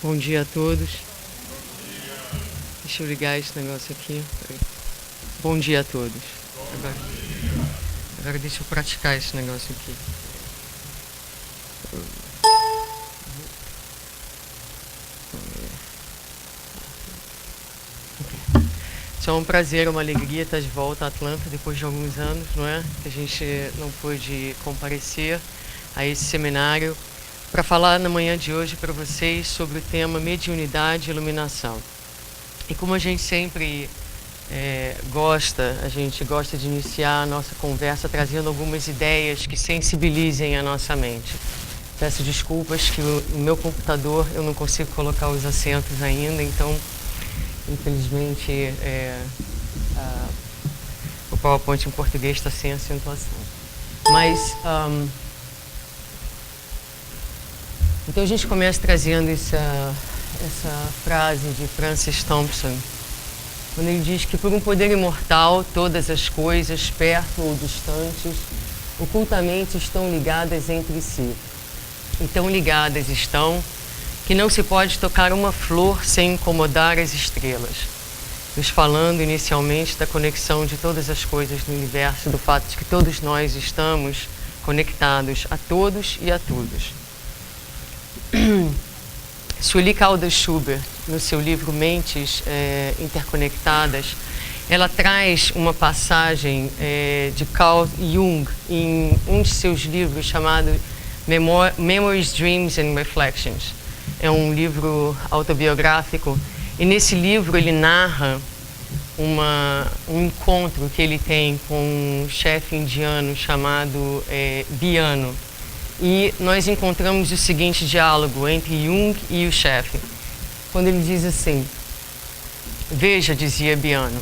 Bom dia a todos. Deixa eu ligar esse negócio aqui. Bom dia a todos. Agora deixa eu praticar esse negócio aqui. É um prazer, uma alegria estar de volta a Atlanta depois de alguns anos, não é? Que a gente não pôde comparecer a esse seminário para falar na manhã de hoje para vocês sobre o tema mediunidade e iluminação. E como a gente sempre a gente gosta de iniciar a nossa conversa trazendo algumas ideias que sensibilizem a nossa mente. Peço desculpas que no meu computador eu não consigo colocar os acentos ainda, então infelizmente o PowerPoint em português está sem acentuação. Mas então a gente começa trazendo essa frase de Francis Thompson, quando ele diz que por um poder imortal todas as coisas, perto ou distantes, ocultamente estão ligadas entre si. E tão ligadas estão que não se pode tocar uma flor sem incomodar as estrelas. Nos falando inicialmente da conexão de todas as coisas no universo, do fato de que todos nós estamos conectados a todos e a todos. Sully Caldas Schubert, no seu livro Mentes Interconectadas, ela traz uma passagem de Carl Jung em um de seus livros chamado Memories, Dreams and Reflections. É um livro autobiográfico e nesse livro ele narra um encontro que ele tem com um chefe indiano chamado Biano. E nós encontramos o seguinte diálogo entre Jung e o chefe, quando ele diz assim: veja, dizia Biano,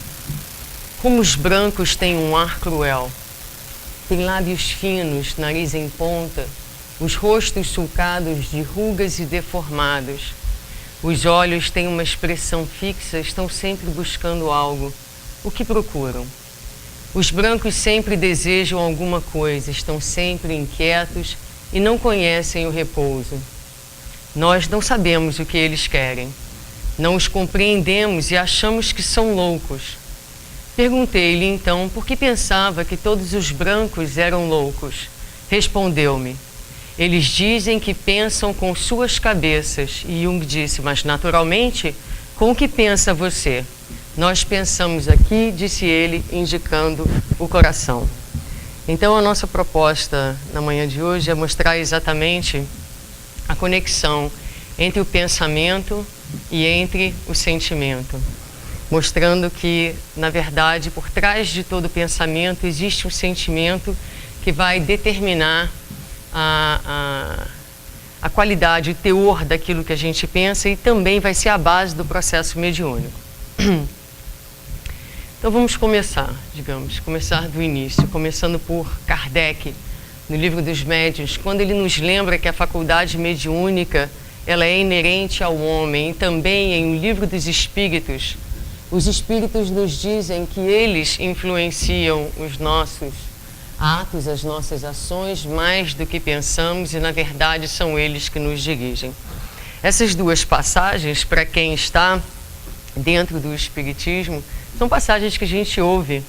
como os brancos têm um ar cruel, têm lábios finos, nariz em ponta, os rostos sulcados de rugas e deformados, os olhos têm uma expressão fixa, estão sempre buscando algo. O que procuram? Os brancos sempre desejam alguma coisa, estão sempre inquietos e não conhecem o repouso. Nós não sabemos o que eles querem. Não os compreendemos e achamos que são loucos. Perguntei-lhe então por que pensava que todos os brancos eram loucos. Respondeu-me: eles dizem que pensam com suas cabeças. E Jung disse: mas naturalmente, com o que pensa você? Nós pensamos aqui, disse ele, indicando o coração. Então a nossa proposta na manhã de hoje é mostrar exatamente a conexão entre o pensamento e entre o sentimento. Mostrando que, na verdade, por trás de todo pensamento existe um sentimento que vai determinar a qualidade, o teor daquilo que a gente pensa e também vai ser a base do processo mediúnico. Então vamos começar do início, começando por Kardec, no Livro dos Médiuns, quando ele nos lembra que a faculdade mediúnica ela é inerente ao homem, e também em O Livro dos Espíritos, os espíritos nos dizem que eles influenciam os nossos atos, as nossas ações, mais do que pensamos, e na verdade são eles que nos dirigem. Essas duas passagens, para quem está dentro do Espiritismo, são passagens que a gente ouve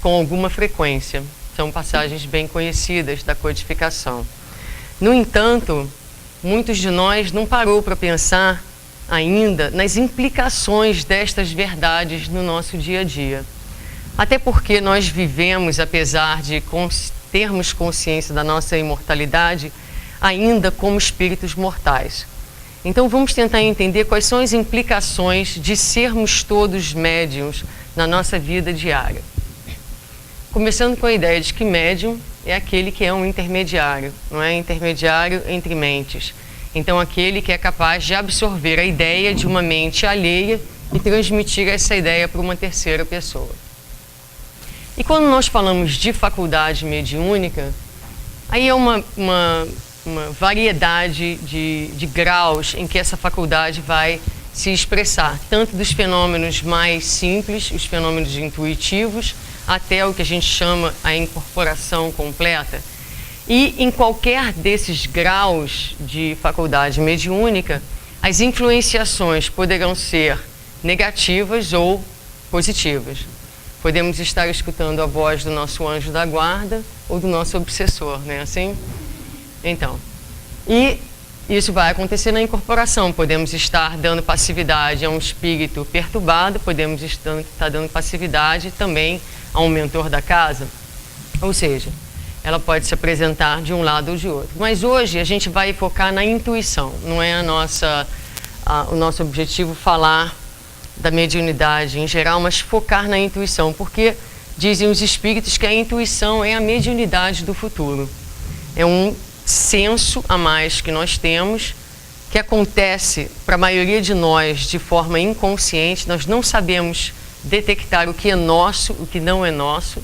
com alguma frequência, são passagens bem conhecidas da codificação. No entanto, muitos de nós não parou para pensar ainda nas implicações destas verdades no nosso dia a dia. Até porque nós vivemos, apesar de termos consciência da nossa imortalidade, ainda como espíritos mortais. Então vamos tentar entender quais são as implicações de sermos todos médiuns na nossa vida diária. Começando com a ideia de que médium é aquele que é um intermediário, não é? Intermediário entre mentes. Então aquele que é capaz de absorver a ideia de uma mente alheia e transmitir essa ideia para uma terceira pessoa. E quando nós falamos de faculdade mediúnica, aí é uma variedade de graus em que essa faculdade vai se expressar, tanto dos fenômenos mais simples, os fenômenos intuitivos, até o que a gente chama a incorporação completa. E em qualquer desses graus de faculdade mediúnica, As influenciações poderão ser negativas ou positivas. Podemos estar escutando a voz do nosso anjo da guarda ou do nosso obsessor, não é assim? Então, e isso vai acontecer na incorporação. Podemos estar dando passividade a um espírito perturbado, podemos estar dando passividade também a um mentor da casa. Ou seja, ela pode se apresentar de um lado ou de outro. Mas hoje a gente vai focar na intuição. Não é o nosso objetivo falar da mediunidade em geral, mas focar na intuição, porque dizem os espíritos que a intuição é a mediunidade do futuro. É um senso a mais que nós temos, que acontece para a maioria de nós de forma inconsciente. Nós não sabemos detectar o que é nosso, o que não é nosso,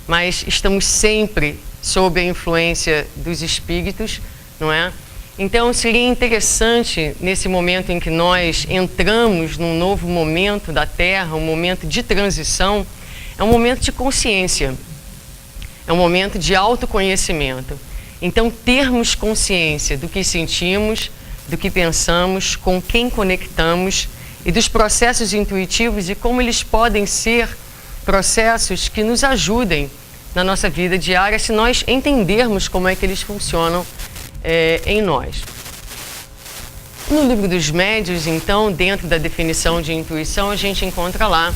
mas estamos sempre sob a influência dos espíritos, não é? Então seria interessante, nesse momento em que nós entramos num novo momento da Terra, um momento de transição, é um momento de consciência, é um momento de autoconhecimento. Então, termos consciência do que sentimos, do que pensamos, com quem conectamos e dos processos intuitivos e como eles podem ser processos que nos ajudem na nossa vida diária se nós entendermos como é que eles funcionam em nós. No livro dos médiuns, então, dentro da definição de intuição, a gente encontra lá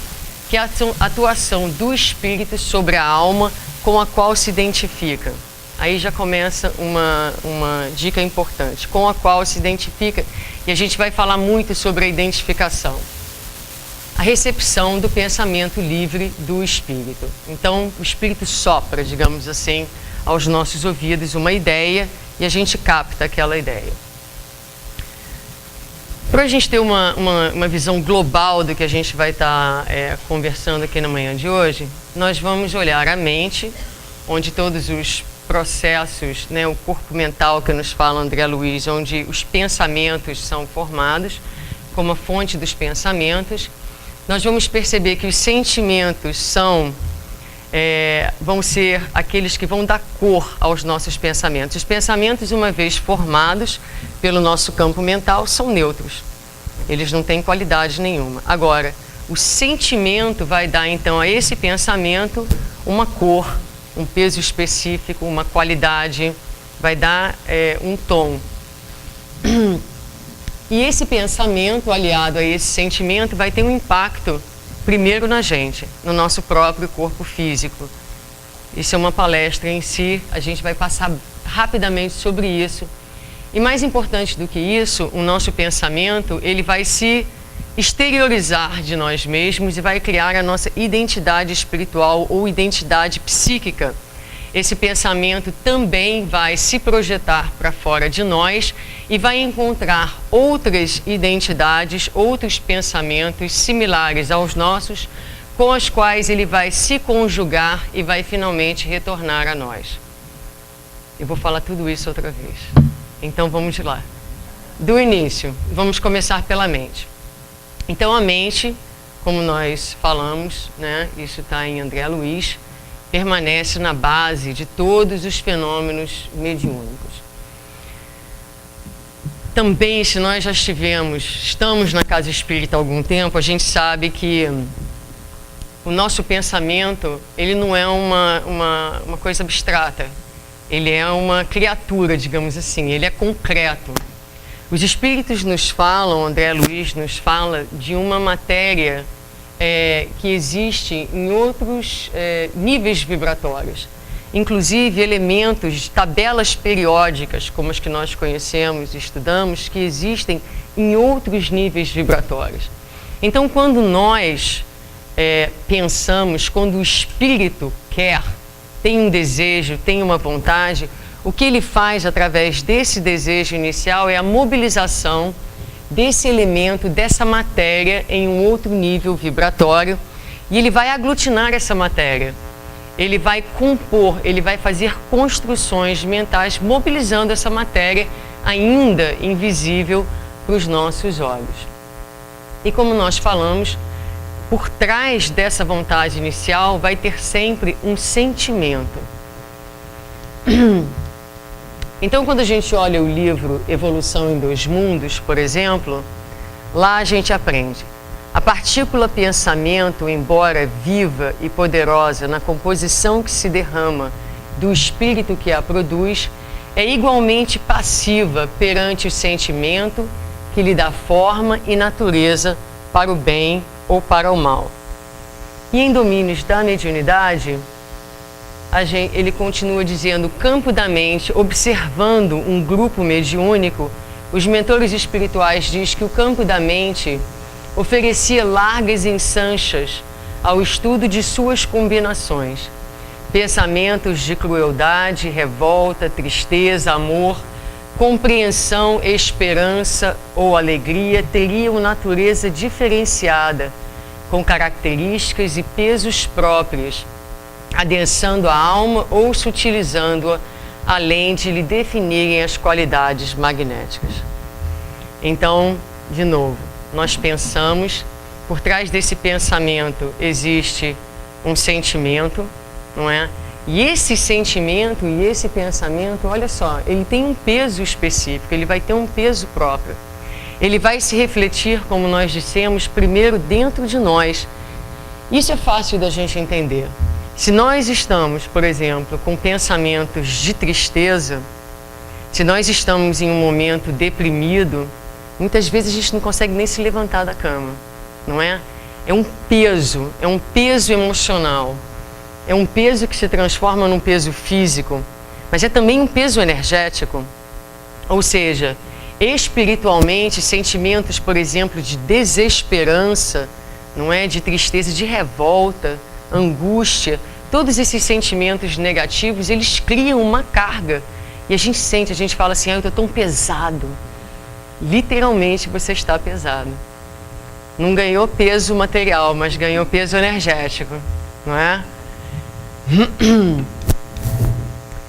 que é a atuação do espírito sobre a alma com a qual se identifica. Aí já começa uma dica importante, com a qual se identifica, e a gente vai falar muito sobre a identificação. A recepção do pensamento livre do espírito. Então, o espírito sopra, digamos assim, aos nossos ouvidos uma ideia e a gente capta aquela ideia. Para a gente ter uma visão global do que a gente vai estar conversando aqui na manhã de hoje, nós vamos olhar a mente, onde todos os processos, né, o corpo mental que nos fala André Luiz, onde os pensamentos são formados, como a fonte dos pensamentos. Nós vamos perceber que os sentimentos vão ser aqueles que vão dar cor aos nossos pensamentos. Os pensamentos, uma vez formados pelo nosso campo mental, são neutros. Eles não têm qualidade nenhuma. Agora, o sentimento vai dar, então, a esse pensamento uma cor, um peso específico, uma qualidade, vai dar um tom. E esse pensamento, aliado a esse sentimento, vai ter um impacto, primeiro na gente, no nosso próprio corpo físico. Isso é uma palestra em si, a gente vai passar rapidamente sobre isso. E mais importante do que isso, o nosso pensamento, ele vai se exteriorizar de nós mesmos e vai criar a nossa identidade espiritual ou identidade psíquica. Esse pensamento também vai se projetar para fora de nós e vai encontrar outras identidades, outros pensamentos similares aos nossos, com os quais ele vai se conjugar e vai finalmente retornar a nós. Eu vou falar tudo isso outra vez. Então vamos lá. Do início, vamos começar pela mente. Então a mente, como nós falamos, né, isso está em André Luiz, permanece na base de todos os fenômenos mediúnicos. Também, se nós já estamos na casa espírita há algum tempo, a gente sabe que o nosso pensamento, ele não é uma coisa abstrata, ele é uma criatura, digamos assim, ele é concreto. Os espíritos nos falam, André Luiz nos fala de uma matéria que existe em outros níveis vibratórios. Inclusive elementos, tabelas periódicas, como as que nós conhecemos e estudamos, que existem em outros níveis vibratórios. Então, quando nós pensamos, quando o espírito quer, tem um desejo, tem uma vontade, o que ele faz através desse desejo inicial é a mobilização desse elemento, dessa matéria em um outro nível vibratório, e ele vai aglutinar essa matéria. Ele vai compor, ele vai fazer construções mentais mobilizando essa matéria ainda invisível para os nossos olhos. E como nós falamos, por trás dessa vontade inicial vai ter sempre um sentimento. Então, quando a gente olha o livro Evolução em Dois Mundos, por exemplo, lá a gente aprende: a partícula pensamento, embora viva e poderosa na composição que se derrama do espírito que a produz, é igualmente passiva perante o sentimento que lhe dá forma e natureza para o bem ou para o mal. E em Domínios da Mediunidade, ele continua dizendo: o campo da mente, observando um grupo mediúnico, os mentores espirituais dizem que o campo da mente oferecia largas ensanchas ao estudo de suas combinações. Pensamentos de crueldade, revolta, tristeza, amor, compreensão, esperança ou alegria teriam natureza diferenciada, com características e pesos próprios, adensando a alma ou sutilizando-a, além de lhe definirem as qualidades magnéticas. Então, de novo, nós pensamos, por trás desse pensamento existe um sentimento, não é? E esse sentimento e esse pensamento, olha só, ele tem um peso específico, ele vai ter um peso próprio. Ele vai se refletir, como nós dissemos, primeiro dentro de nós. Isso é fácil da gente entender. Se nós estamos, por exemplo, com pensamentos de tristeza, se nós estamos em um momento deprimido, muitas vezes a gente não consegue nem se levantar da cama, não é? É um peso emocional. É um peso que se transforma num peso físico, mas é também um peso energético. Ou seja, espiritualmente, sentimentos, por exemplo, de desesperança, não é? De tristeza, de revolta, angústia, todos esses sentimentos negativos, eles criam uma carga. E a gente sente, a gente fala assim: eu estou tão pesado. Literalmente você está pesado. Não ganhou peso material, mas ganhou peso energético, não é?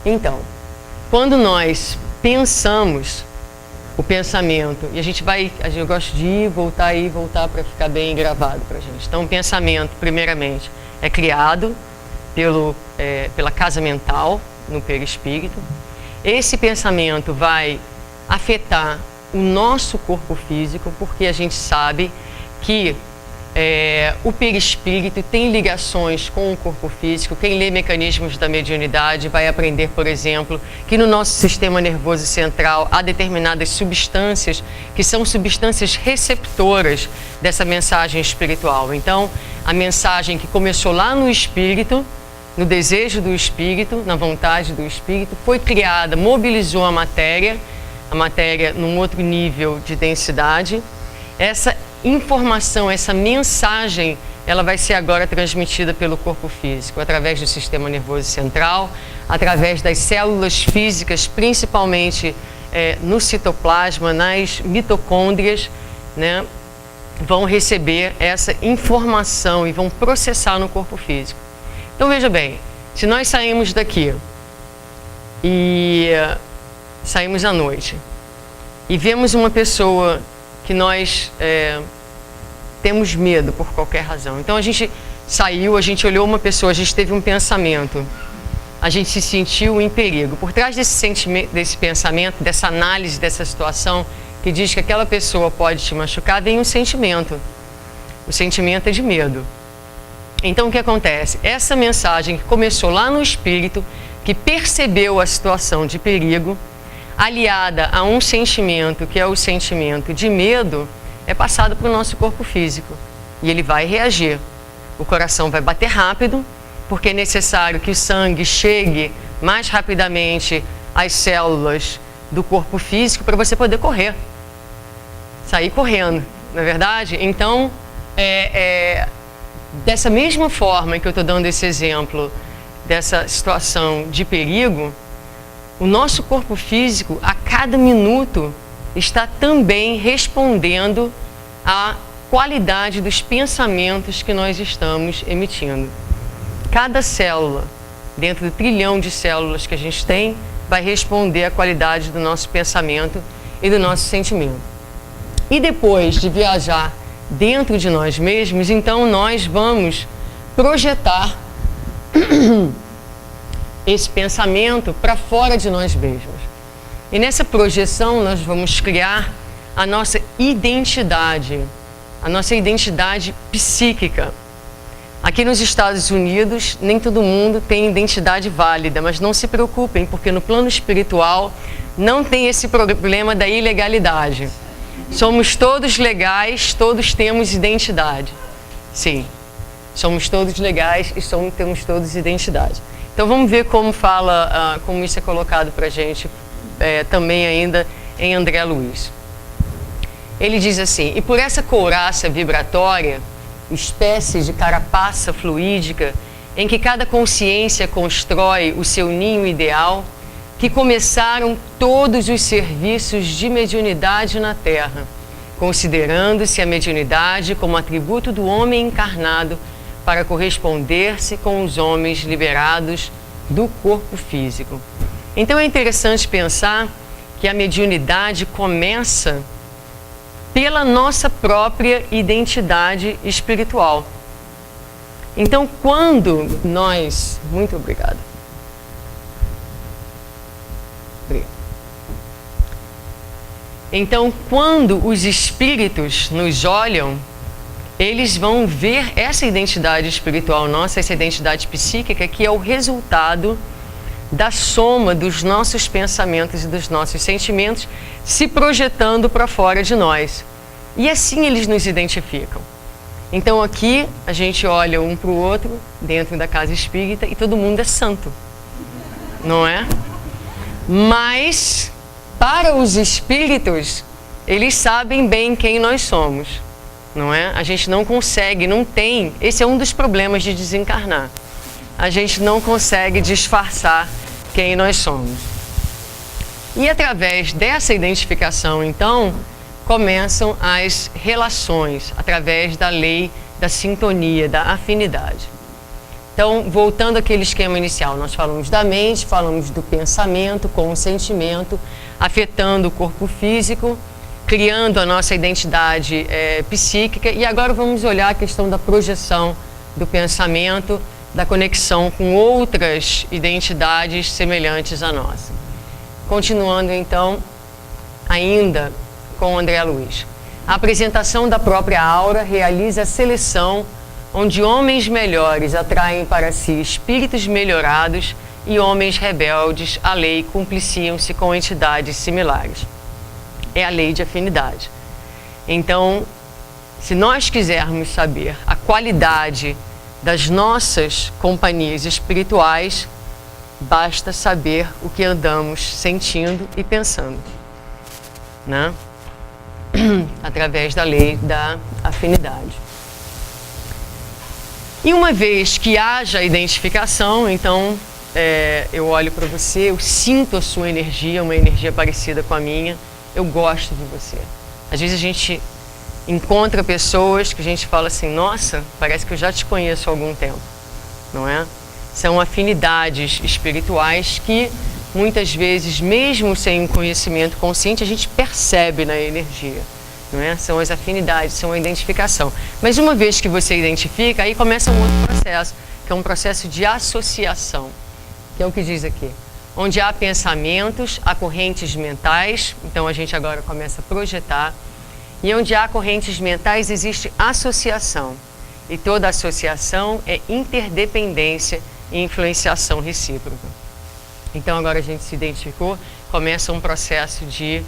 Então, quando nós pensamos o pensamento, e eu gosto de ir, voltar para ficar bem gravado para a gente. Então, o pensamento, primeiramente, é criado pela casa mental, no perispírito. Esse pensamento vai afetar o nosso corpo físico, porque a gente sabe que o perispírito tem ligações com o corpo físico. Quem lê Mecanismos da Mediunidade vai aprender, por exemplo, que no nosso sistema nervoso central há determinadas substâncias que são substâncias receptoras dessa mensagem espiritual. Então, a mensagem que começou lá no espírito, no desejo do espírito, na vontade do espírito, foi criada, mobilizou a matéria num outro nível de densidade. Essa informação, essa mensagem, ela vai ser agora transmitida pelo corpo físico, através do sistema nervoso central, através das células físicas, principalmente no citoplasma, nas mitocôndrias, né? Vão receber essa informação e vão processar no corpo físico. Então veja bem, se nós saímos daqui e saímos à noite e vemos uma pessoa que nós temos medo por qualquer razão. Então a gente saiu, a gente olhou uma pessoa, a gente teve um pensamento, a gente se sentiu em perigo. Por trás desse sentimento, desse pensamento, dessa análise dessa situação que diz que aquela pessoa pode te machucar, vem um sentimento. O sentimento é de medo. Então o que acontece? Essa mensagem que começou lá no espírito, que percebeu a situação de perigo, aliada a um sentimento que é o sentimento de medo, é passado para o nosso corpo físico e ele vai reagir. O coração vai bater rápido, porque é necessário que o sangue chegue mais rapidamente às células do corpo físico para você poder correr, sair correndo, não é verdade? Então, dessa mesma forma que eu estou dando esse exemplo dessa situação de perigo, o nosso corpo físico, a cada minuto, está também respondendo à qualidade dos pensamentos que nós estamos emitindo. Cada célula, dentro do trilhão de células que a gente tem, vai responder à qualidade do nosso pensamento e do nosso sentimento. E depois de viajar dentro de nós mesmos, então nós vamos projetar esse pensamento para fora de nós mesmos. E nessa projeção nós vamos criar a nossa identidade psíquica. Aqui nos Estados Unidos, nem todo mundo tem identidade válida, mas não se preocupem, porque no plano espiritual não tem esse problema da ilegalidade. Somos todos legais, todos temos identidade. Sim, somos todos legais e temos todos identidade. Então vamos ver como como isso é colocado para a gente também ainda em André Luiz. Ele diz assim: e por essa couraça vibratória, espécie de carapaça fluídica em que cada consciência constrói o seu ninho ideal, que começaram todos os serviços de mediunidade na Terra, considerando-se a mediunidade como atributo do homem encarnado para corresponder-se com os homens liberados do corpo físico. Então é interessante pensar que a mediunidade começa pela nossa própria identidade espiritual. Então, quando nós... Muito obrigada. Então, quando os espíritos nos olham, eles vão ver essa identidade espiritual nossa, essa identidade psíquica, que é o resultado da soma dos nossos pensamentos e dos nossos sentimentos se projetando para fora de nós. E assim eles nos identificam. Então aqui a gente olha um para o outro dentro da casa espírita e todo mundo é santo, não é? Mas para os espíritos, eles sabem bem quem nós somos, não é? A gente não consegue, não tem, esse é um dos problemas de desencarnar. A gente não consegue disfarçar quem nós somos. E através dessa identificação, então, começam as relações, através da lei da sintonia, da afinidade. Então, voltando àquele esquema inicial, nós falamos da mente, falamos do pensamento com o sentimento, afetando o corpo físico, criando a nossa identidade psíquica, e agora vamos olhar a questão da projeção do pensamento, da conexão com outras identidades semelhantes à nossa. Continuando então, ainda com André Luiz. A apresentação da própria aura realiza a seleção onde homens melhores atraem para si espíritos melhorados e homens rebeldes à lei compliciam-se com entidades similares. É a lei de afinidade. Então, se nós quisermos saber a qualidade das nossas companhias espirituais, basta saber o que andamos sentindo e pensando, né? Através da lei da afinidade. E uma vez que haja identificação, então eu olho para você, eu sinto a sua energia, uma energia parecida com a minha, eu gosto de você. Às vezes a gente encontra pessoas que a gente fala assim, nossa, parece que eu já te conheço há algum tempo, não é? São afinidades espirituais que muitas vezes, mesmo sem um conhecimento consciente, a gente percebe na energia, não é? São as afinidades, são a identificação. Mas uma vez que você identifica, aí começa um outro processo, que é um processo de associação, que é o que diz aqui. Onde há pensamentos, há correntes mentais, então a gente agora começa a projetar, e onde há correntes mentais existe associação. E toda associação é interdependência e influenciação recíproca. Então agora a gente se identificou, começa um processo de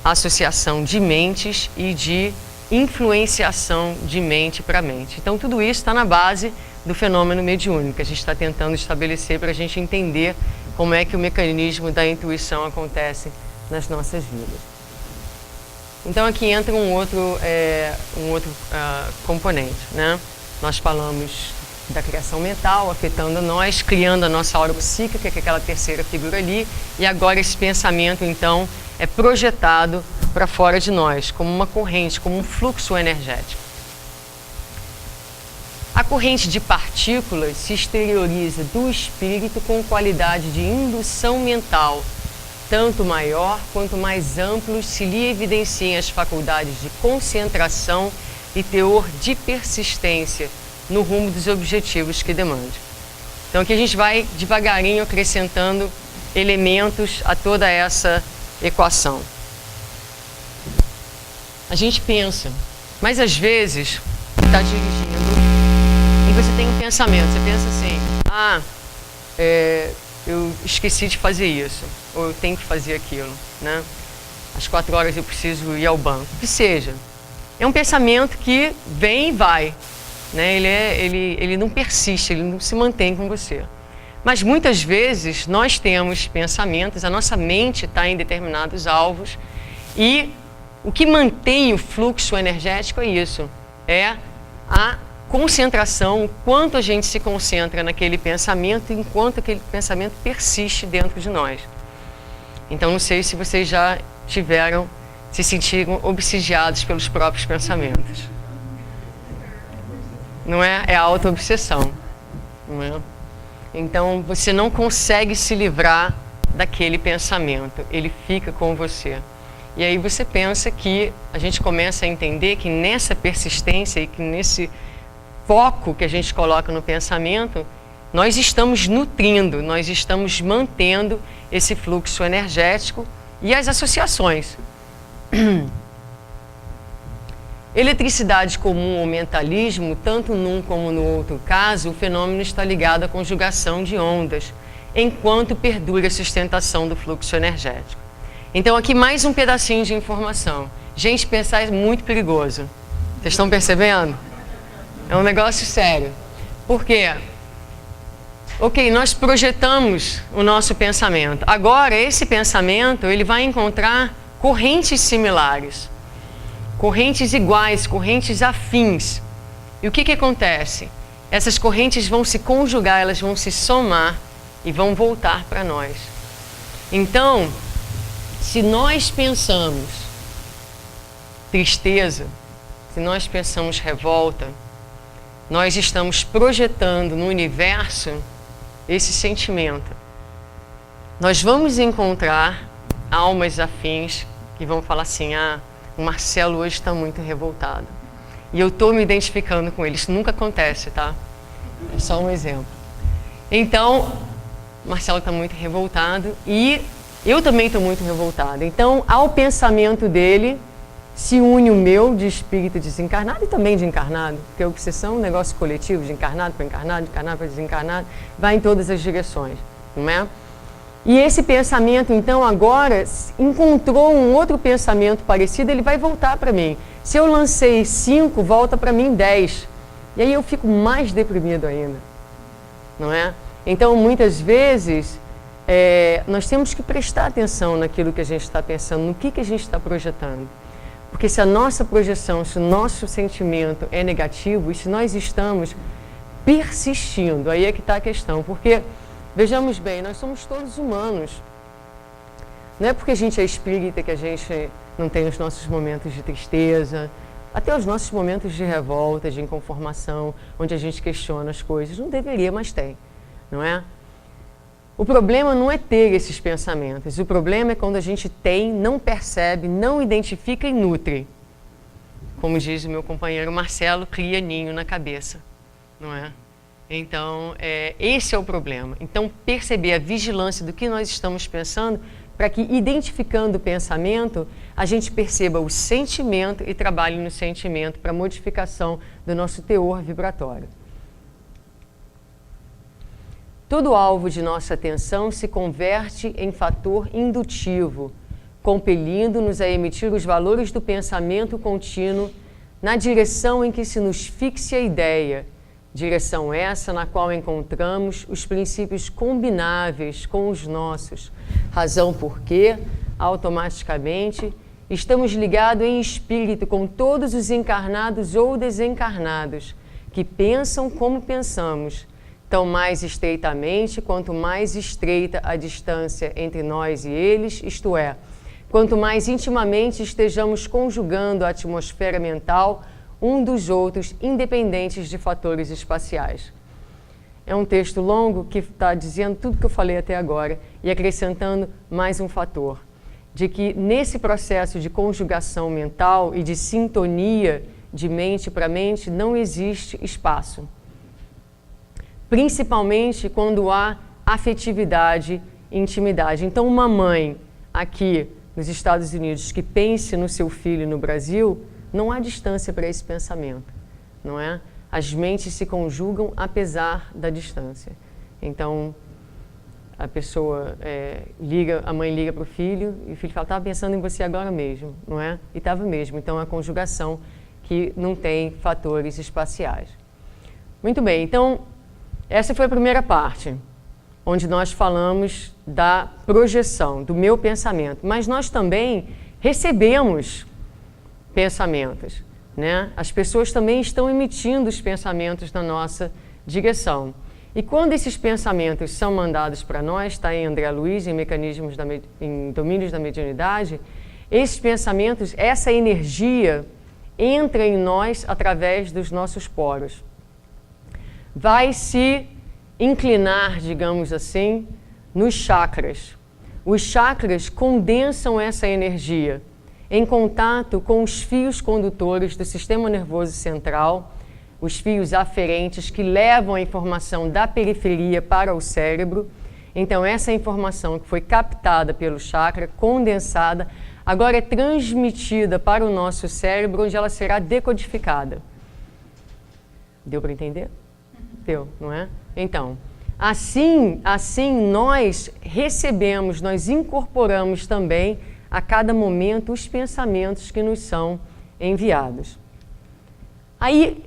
associação de mentes e de influenciação de mente para mente. Então tudo isso está na base do fenômeno mediúnico, que a gente está tentando estabelecer para a gente entender como é que o mecanismo da intuição acontece nas nossas vidas. Então aqui entra um outro componente, né? Nós falamos da criação mental, afetando nós, criando a nossa aura psíquica, que é aquela terceira figura ali, e agora esse pensamento, então, é projetado para fora de nós, como uma corrente, como um fluxo energético. A corrente de partículas se exterioriza do espírito com qualidade de indução mental, tanto maior quanto mais amplos se lhe evidenciem as faculdades de concentração e teor de persistência no rumo dos objetivos que demande. Então aqui a gente vai devagarinho acrescentando elementos a toda essa equação. A gente pensa, mas às vezes está dirigindo e você tem um pensamento, você pensa assim, eu esqueci de fazer isso, ou eu tenho que fazer aquilo, né? Às 4 horas eu preciso ir ao banco, o que seja. É um pensamento que vem e vai, né? Ele não persiste, ele não se mantém com você. Mas muitas vezes nós temos pensamentos, a nossa mente está em determinados alvos e o que mantém o fluxo energético é isso, é a concentração, o quanto a gente se concentra naquele pensamento enquanto aquele pensamento persiste dentro de nós. Então não sei se vocês já se sentiram obsidiados pelos próprios pensamentos. Não é? É a auto-obsessão, não é? Então você não consegue se livrar daquele pensamento, ele fica com você. E aí você pensa que a gente começa a entender que nessa persistência e que nesse foco que a gente coloca no pensamento, nós estamos nutrindo, nós estamos mantendo esse fluxo energético e as associações. Eletricidade comum ou mentalismo, tanto num como no outro caso, o fenômeno está ligado à conjugação de ondas, enquanto perdura a sustentação do fluxo energético. Então aqui mais um pedacinho de informação. Gente, pensar é muito perigoso. Vocês estão percebendo? É um negócio sério. Por quê? Ok, nós projetamos o nosso pensamento. Agora, esse pensamento, ele vai encontrar correntes similares, correntes iguais, correntes afins. E o que acontece? Essas correntes vão se conjugar, elas vão se somar e vão voltar para nós. Então, se nós pensamos tristeza, se nós pensamos revolta, nós estamos projetando no universo esse sentimento. Nós vamos encontrar almas afins que vão falar assim, o Marcelo hoje está muito revoltado. E eu estou me identificando com ele. Isso nunca acontece, tá? É só um exemplo. Então, o Marcelo está muito revoltado e eu também estou muito revoltada. Então, ao pensamento dele, se une o meu de espírito desencarnado e também de encarnado, porque a obsessão é um negócio coletivo, de encarnado para encarnado, de encarnado para desencarnado, vai em todas as direções, não é? E esse pensamento, então, agora encontrou um outro pensamento parecido, ele vai voltar para mim. Se eu lancei 5, volta para mim 10. E aí eu fico mais deprimido ainda, não é? Então, muitas vezes, nós temos que prestar atenção naquilo que a gente está pensando, no que a gente está projetando. Porque se a nossa projeção, se o nosso sentimento é negativo e se nós estamos persistindo, aí é que está a questão. Porque, vejamos bem, nós somos todos humanos. Não é porque a gente é espírita que a gente não tem os nossos momentos de tristeza, até os nossos momentos de revolta, de inconformação, onde a gente questiona as coisas. Não deveria, mas tem, não é? O problema não é ter esses pensamentos, o problema é quando a gente tem, não percebe, não identifica e nutre. Como diz o meu companheiro Marcelo, cria ninho na cabeça, não é? Então, esse é o problema. Então, perceber a vigilância do que nós estamos pensando, para que, identificando o pensamento, a gente perceba o sentimento e trabalhe no sentimento para modificação do nosso teor vibratório. Todo alvo de nossa atenção se converte em fator indutivo, compelindo-nos a emitir os valores do pensamento contínuo na direção em que se nos fixe a ideia, direção essa na qual encontramos os princípios combináveis com os nossos, razão porque, automaticamente, estamos ligados em espírito com todos os encarnados ou desencarnados, que pensam como pensamos, tão mais estreitamente quanto mais estreita a distância entre nós e eles, isto é, quanto mais intimamente estejamos conjugando a atmosfera mental um dos outros, independentes de fatores espaciais. É um texto longo que está dizendo tudo que eu falei até agora e acrescentando mais um fator, de que nesse processo de conjugação mental e de sintonia de mente para mente não existe espaço. Principalmente quando há afetividade e intimidade. Então, uma mãe aqui nos Estados Unidos que pense no seu filho no Brasil, não há distância para esse pensamento, não é? As mentes se conjugam apesar da distância. Então, a pessoa a mãe liga para o filho e o filho fala, estava pensando em você agora mesmo, não é? E estava mesmo. Então, é a conjugação que não tem fatores espaciais. Muito bem, então, essa foi a primeira parte, onde nós falamos da projeção, do meu pensamento. Mas nós também recebemos pensamentos, né? As pessoas também estão emitindo os pensamentos na nossa direção. E quando esses pensamentos são mandados para nós, está em André Luiz, em Domínios da Mediunidade, esses pensamentos, essa energia entra em nós através dos nossos poros. Vai se inclinar, digamos assim, nos chakras. Os chakras condensam essa energia em contato com os fios condutores do sistema nervoso central, os fios aferentes que levam a informação da periferia para o cérebro. Então, essa informação que foi captada pelo chakra, condensada, agora é transmitida para o nosso cérebro, onde ela será decodificada. Deu para entender? Deu, não é? Então, assim nós recebemos, nós incorporamos também a cada momento os pensamentos que nos são enviados. Aí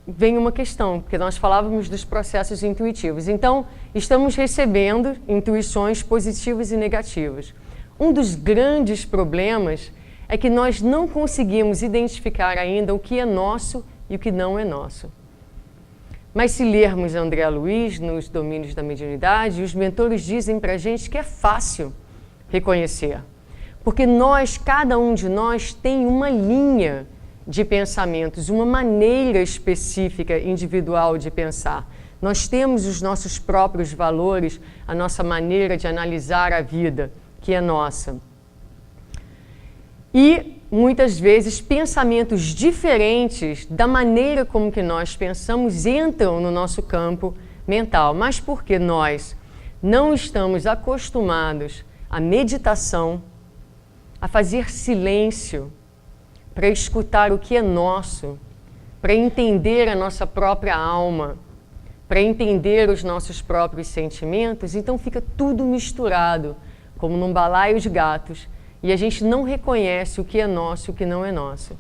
vem uma questão, porque nós falávamos dos processos intuitivos. Então, estamos recebendo intuições positivas e negativas. Um dos grandes problemas é que nós não conseguimos identificar ainda o que é nosso e o que não é nosso. Mas se lermos André Luiz nos Domínios da Mediunidade, os mentores dizem para a gente que é fácil reconhecer. Porque cada um de nós tem uma linha de pensamentos, uma maneira específica, individual de pensar. Nós temos os nossos próprios valores, a nossa maneira de analisar a vida, que é nossa. E, muitas vezes, pensamentos diferentes da maneira como que nós pensamos entram no nosso campo mental. Mas porque nós não estamos acostumados à meditação, a fazer silêncio, para escutar o que é nosso, para entender a nossa própria alma, para entender os nossos próprios sentimentos, então fica tudo misturado, como num balaio de gatos, e a gente não reconhece o que é nosso e o que não é nosso.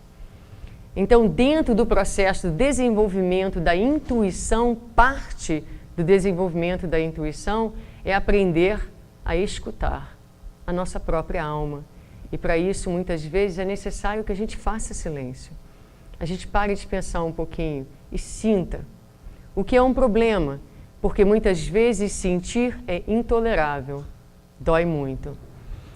Então, dentro do processo de desenvolvimento da intuição, parte do desenvolvimento da intuição é aprender a escutar a nossa própria alma. E para isso, muitas vezes, é necessário que a gente faça silêncio. A gente pare de pensar um pouquinho e sinta. O que é um problema, porque muitas vezes sentir é intolerável, dói muito.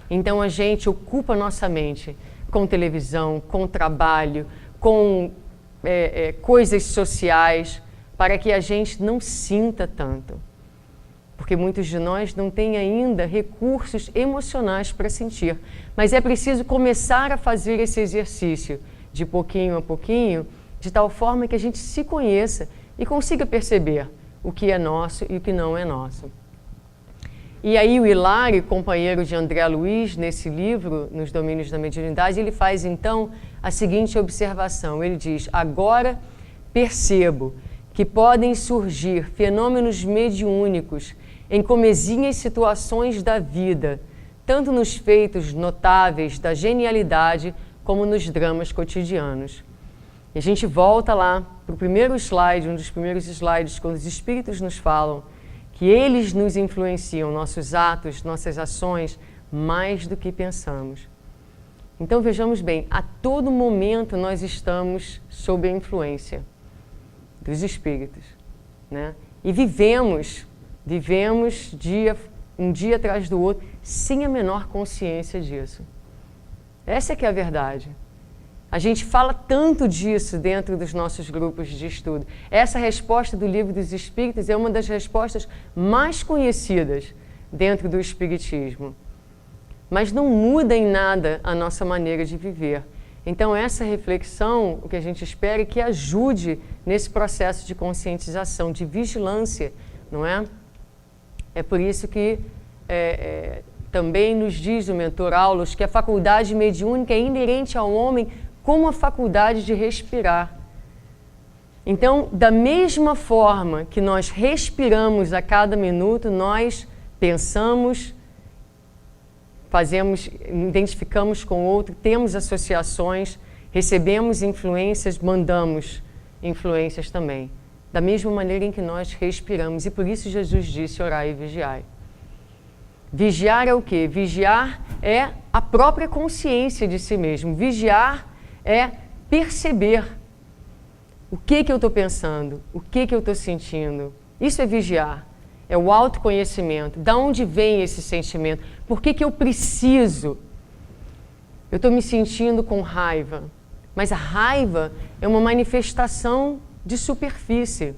Então a gente ocupa nossa mente com televisão, com trabalho, com coisas sociais, para que a gente não sinta tanto. Porque muitos de nós não têm ainda recursos emocionais para sentir. Mas é preciso começar a fazer esse exercício de pouquinho a pouquinho, de tal forma que a gente se conheça e consiga perceber o que é nosso e o que não é nosso. E aí o Hilário, companheiro de André Luiz, nesse livro, Nos Domínios da Mediunidade, ele faz então a seguinte observação. Ele diz, agora percebo que podem surgir fenômenos mediúnicos em comezinhas situações da vida, tanto nos feitos notáveis da genialidade como nos dramas cotidianos. E a gente volta lá para o primeiro slide, um dos primeiros slides, quando os espíritos nos falam que eles nos influenciam, nossos atos, nossas ações, mais do que pensamos. Então vejamos bem, a todo momento nós estamos sob a influência dos espíritos, né? E vivemos um dia atrás do outro, sem a menor consciência disso. Essa é que é a verdade. A gente fala tanto disso dentro dos nossos grupos de estudo. Essa resposta do Livro dos Espíritos é uma das respostas mais conhecidas dentro do Espiritismo. Mas não muda em nada a nossa maneira de viver. Então, essa reflexão, o que a gente espera é que ajude nesse processo de conscientização, de vigilância, não é? É por isso que também nos diz o mentor Aulus que a faculdade mediúnica é inerente ao homem como a faculdade de respirar. Então, da mesma forma que nós respiramos a cada minuto, nós pensamos, identificamos com o outro, temos associações, recebemos influências, mandamos influências também. Da mesma maneira em que nós respiramos. E por isso Jesus disse, orai e vigiai. Vigiar é o quê? Vigiar é a própria consciência de si mesmo. Vigiar é perceber o que eu estou pensando, o que eu estou sentindo. Isso é vigiar. É o autoconhecimento. Da onde vem esse sentimento? Por que eu preciso? Eu estou me sentindo com raiva. Mas a raiva é uma manifestação de superfície.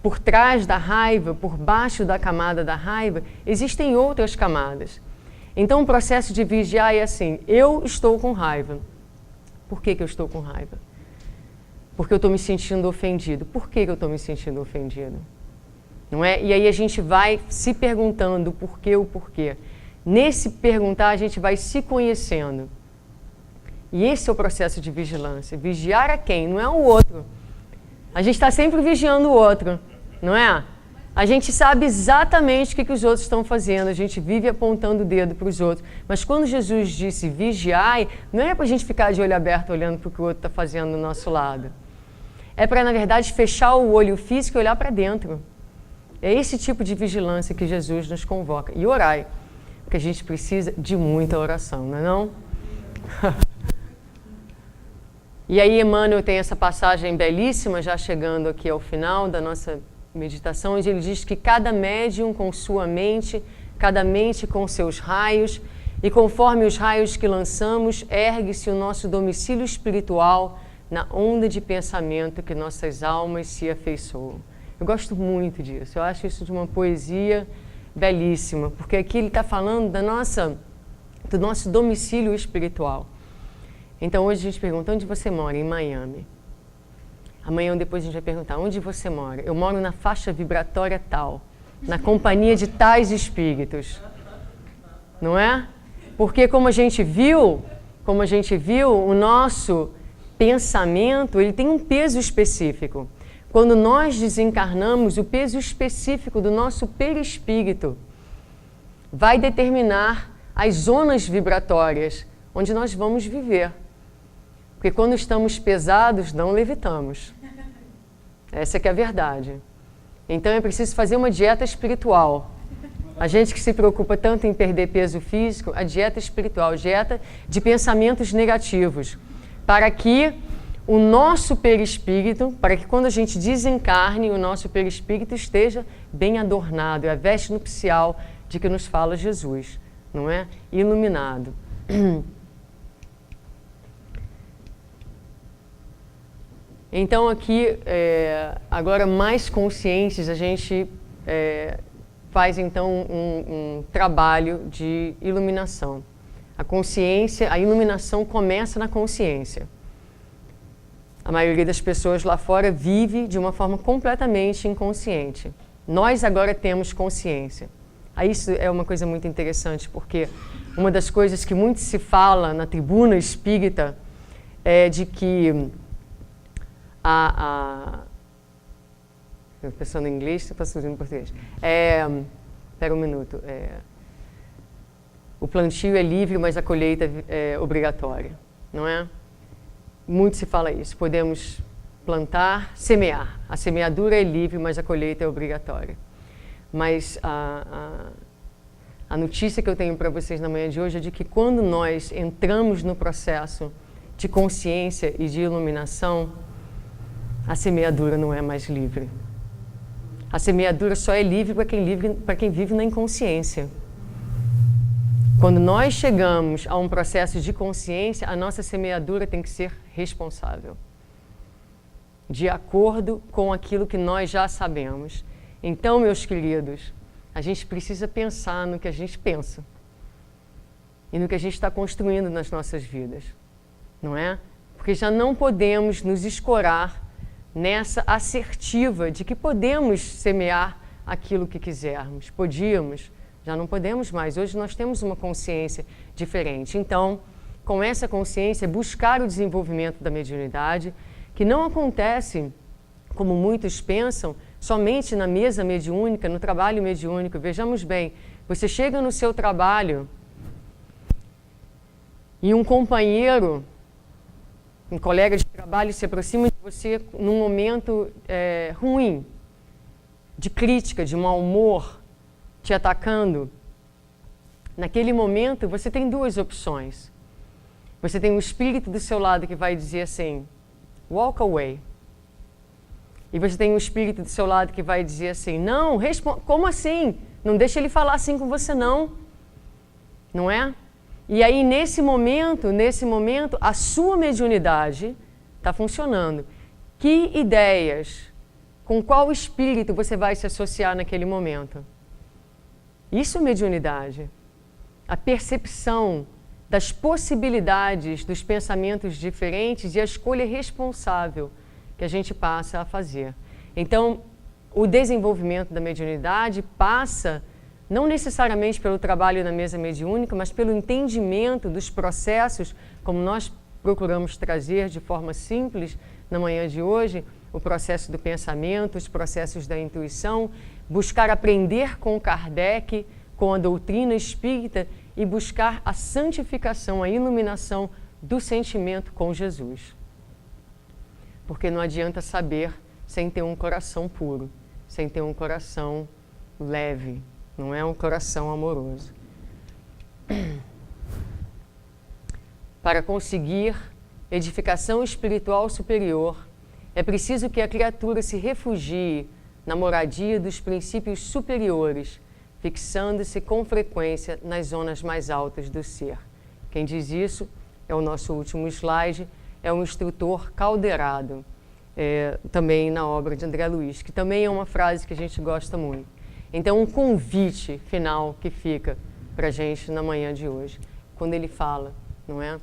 Por trás da raiva, por baixo da camada da raiva, existem outras camadas. Então o processo de vigiar é assim, eu estou com raiva. Por que eu estou com raiva? Porque eu estou me sentindo ofendido. Por que eu estou me sentindo ofendido? Não é? E aí a gente vai se perguntando o porquê. Nesse perguntar, a gente vai se conhecendo. E esse é o processo de vigilância. Vigiar a quem? Não é o outro. A gente está sempre vigiando o outro, não é? A gente sabe exatamente o que os outros estão fazendo, a gente vive apontando o dedo para os outros. Mas quando Jesus disse vigiai, não é para a gente ficar de olho aberto olhando para o que o outro está fazendo do nosso lado. É para, na verdade, fechar o olho físico e olhar para dentro. É esse tipo de vigilância que Jesus nos convoca. E orai, porque a gente precisa de muita oração, não é não? E aí Emmanuel tem essa passagem belíssima, já chegando aqui ao final da nossa meditação, onde ele diz que cada médium com sua mente, cada mente com seus raios, e conforme os raios que lançamos, ergue-se o nosso domicílio espiritual na onda de pensamento que nossas almas se afeiçoam. Eu gosto muito disso, eu acho isso de uma poesia belíssima, porque aqui ele está falando do nosso domicílio espiritual. Então hoje a gente pergunta, onde você mora? Em Miami. Amanhã ou depois a gente vai perguntar, onde você mora? Eu moro na faixa vibratória tal, na companhia de tais espíritos. Não é? Porque como a gente viu, o nosso pensamento, ele tem um peso específico. Quando nós desencarnamos, o peso específico do nosso perispírito vai determinar as zonas vibratórias onde nós vamos viver. Porque quando estamos pesados, não levitamos. Essa que é a verdade. Então é preciso fazer uma dieta espiritual. A gente que se preocupa tanto em perder peso físico, a dieta espiritual, dieta de pensamentos negativos, para que o nosso perispírito, para que quando a gente desencarne, o nosso perispírito esteja bem adornado, é a veste nupcial de que nos fala Jesus, não é? Iluminado. Então aqui, agora mais conscientes, a gente faz então um trabalho de iluminação. A iluminação começa na consciência. A maioria das pessoas lá fora vive de uma forma completamente inconsciente. Nós agora temos consciência. Aí isso é uma coisa muito interessante, porque uma das coisas que muito se fala na tribuna espírita é de que pensando em inglês, estou passando em português. Espera um minuto. O plantio é livre, mas a colheita é obrigatória, não é? Muito se fala isso. Podemos plantar, semear. A semeadura é livre, mas a colheita é obrigatória. Mas a notícia que eu tenho para vocês na manhã de hoje é de que quando nós entramos no processo de consciência e de iluminação, a semeadura não é mais livre. A semeadura só é livre para quem vive na inconsciência. Quando nós chegamos a um processo de consciência, a nossa semeadura tem que ser responsável, de acordo com aquilo que nós já sabemos. Então, meus queridos, a gente precisa pensar no que a gente pensa e no que a gente está construindo nas nossas vidas, não é? Porque já não podemos nos escorar nessa assertiva de que podemos semear aquilo que quisermos. Podíamos, Já não podemos mais. Hoje nós temos uma consciência diferente. Então, com essa consciência, buscar o desenvolvimento da mediunidade, que não acontece, como muitos pensam, somente na mesa mediúnica, no trabalho mediúnico. Vejamos bem, você chega no seu trabalho e um companheiro, um colega de trabalho se aproxima de você num momento ruim, de crítica, de mau humor, te atacando. Naquele momento, você tem duas opções. Você tem um espírito do seu lado que vai dizer assim, walk away. E você tem um espírito do seu lado que vai dizer assim, não, como assim? Não deixa ele falar assim com você não. Não é? E aí, nesse momento, a sua mediunidade está funcionando. Que ideias, com qual espírito você vai se associar naquele momento? Isso é mediunidade. A percepção das possibilidades dos pensamentos diferentes e a escolha responsável que a gente passa a fazer. Então, o desenvolvimento da mediunidade passa não necessariamente pelo trabalho na mesa mediúnica, mas pelo entendimento dos processos, como nós procuramos trazer de forma simples na manhã de hoje, o processo do pensamento, os processos da intuição, buscar aprender com Kardec, com a doutrina espírita e buscar a santificação, a iluminação do sentimento com Jesus. Porque não adianta saber sem ter um coração puro, sem ter um coração leve, não é um coração amoroso. Para conseguir edificação espiritual superior, é preciso que a criatura se refugie na moradia dos princípios superiores, fixando-se com frequência nas zonas mais altas do ser. Quem diz isso é o nosso último slide, é o instrutor Calderado, também na obra de André Luiz, que também é uma frase que a gente gosta muito. Então, um convite final que fica para a gente na manhã de hoje, quando ele fala, não é?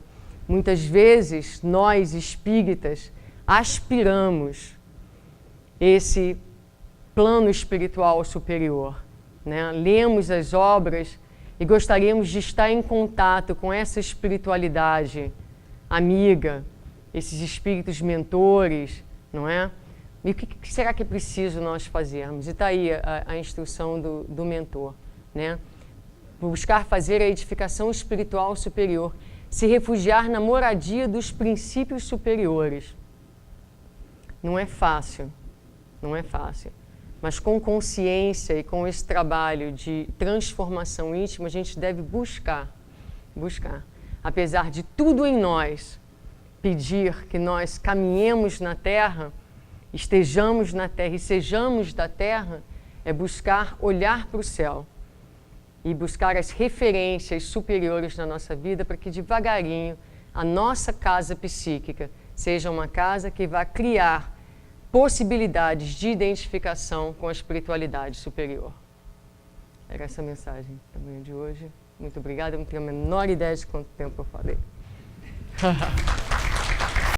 Muitas vezes, nós espíritas aspiramos esse plano espiritual superior, né? Lemos as obras e gostaríamos de estar em contato com essa espiritualidade amiga, esses espíritos mentores, não é? E o que será que é preciso nós fazermos? E está aí a instrução do mentor, né? Buscar fazer a edificação espiritual superior, se refugiar na moradia dos princípios superiores. Não é fácil, não é fácil. Mas com consciência e com esse trabalho de transformação íntima, a gente deve buscar. Apesar de tudo em nós pedir que nós caminhemos na Terra, estejamos na Terra e sejamos da Terra, é buscar olhar para o céu e buscar as referências superiores na nossa vida para que devagarinho a nossa casa psíquica seja uma casa que vá criar possibilidades de identificação com a espiritualidade superior. Era essa a mensagem da manhã de hoje. Muito obrigada, eu não tenho a menor ideia de quanto tempo eu falei.